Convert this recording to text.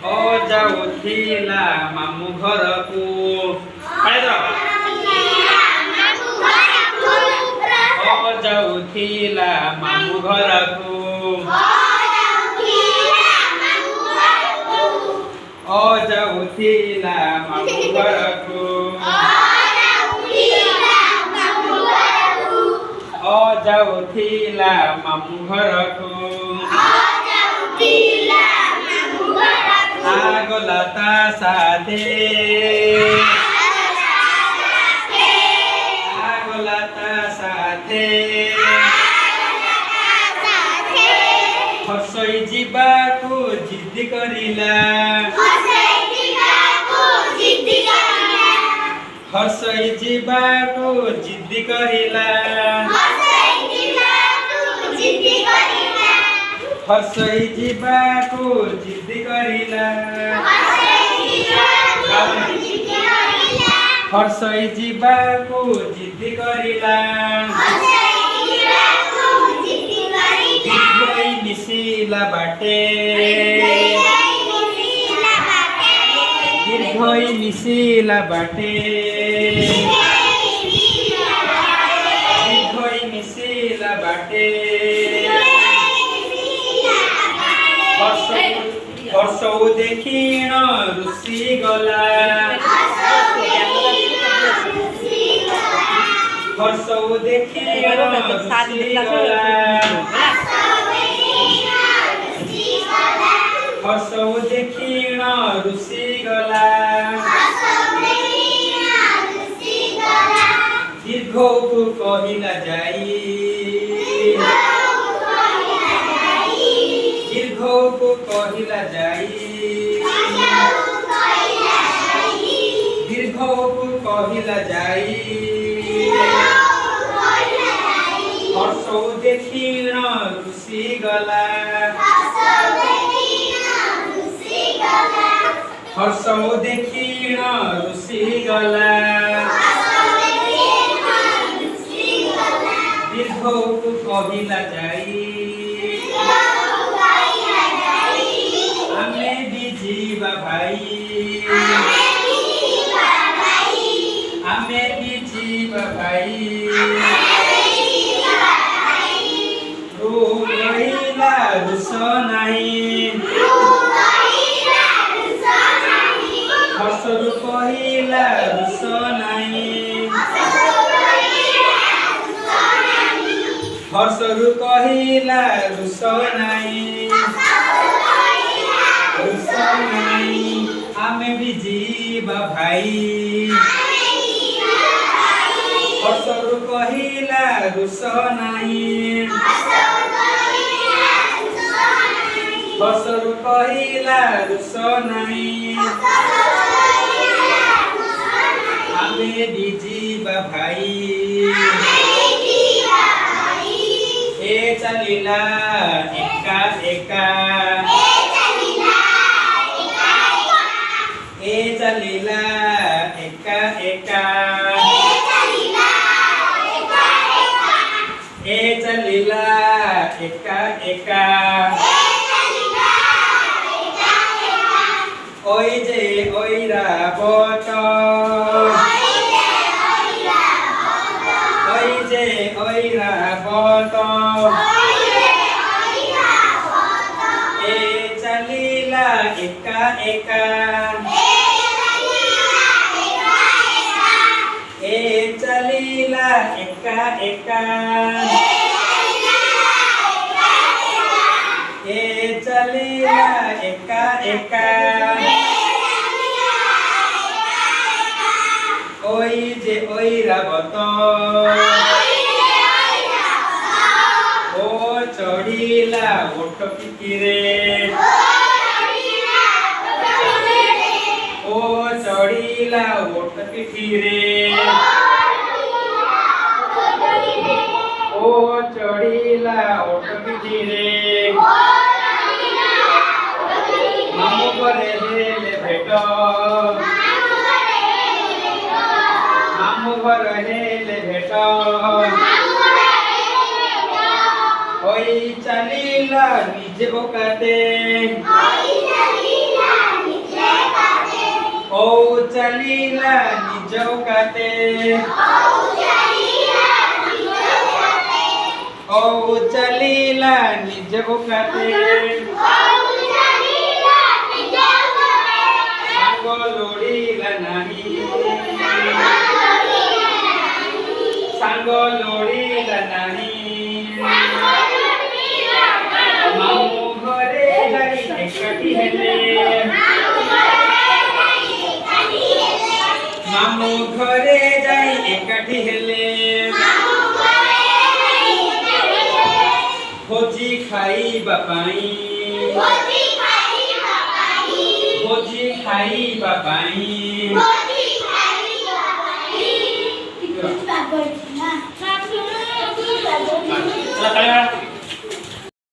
ओ जाउथिला मामु घर को ओ जाउथिला मामु घर को ओ जाउथिला मामु घर को ओ जाउथिला मामु घर को आगला ता साथे आगला ता साथे हसई जीवा को जिद करिला हसई जीवा को जिद करिला हसई जीवा को जिद करिला हसई जीवा को जिद करिला दीर्घई मिसिला बाटे दीर्घई मिसिला बाटे दीर्घई मिसिला बाटे हर्षौ देखिण रुषि गला हर्षौ देखिण रुषि गला हर्षौ देखिण रुषि गला दीर्घौ को कहिला जाई दीर्घौ को कहिला जाई दीर्घौ को कहिला जाई हर्षौ देखिण रुषि गला हर्षौ देखिण रुषि गला दीर्घौ को कहिला जाई आमे भी जीवा भाई आमे भी जीवा भाई रो कहिला रुष नाही हर्षरु कहिला रुष नाही हर्षरु कहिला रुष नाही रुष नाही आमे भी जीवा भाई हर्षरु कहिला रुष नाही हर्षरु कहिला रुष नाही आमे भी जीवा भाई ए चलिला एका एका ए चलिला एका एका ए चलिला एका एका ओई जे ओइरा बट ओई जे ओइरा बट ए चलिला एका एका ए चलिला एका एका ए चलिला एका एका ओई जे ओइरा बत ओ चढ़िला ओठ पिकिरे ओ चढ़िला ओठ पिकिरे ओ चढ़िला ओठ पिकिरे मामु घरे हेले भेट मामु घर हेले भेट ओई चलिला निज निज ओकाते ओ चलीला निज ओकाते ओ चलीला निज ओकाते सांगो लोड़ीला नाही सांगो लोड़ीला नाही मामू घरे जाई एकाठी हेले मामू घरे जाई एकाठी हेले भोजी खाइबा पाई भोजी खाइबा पाई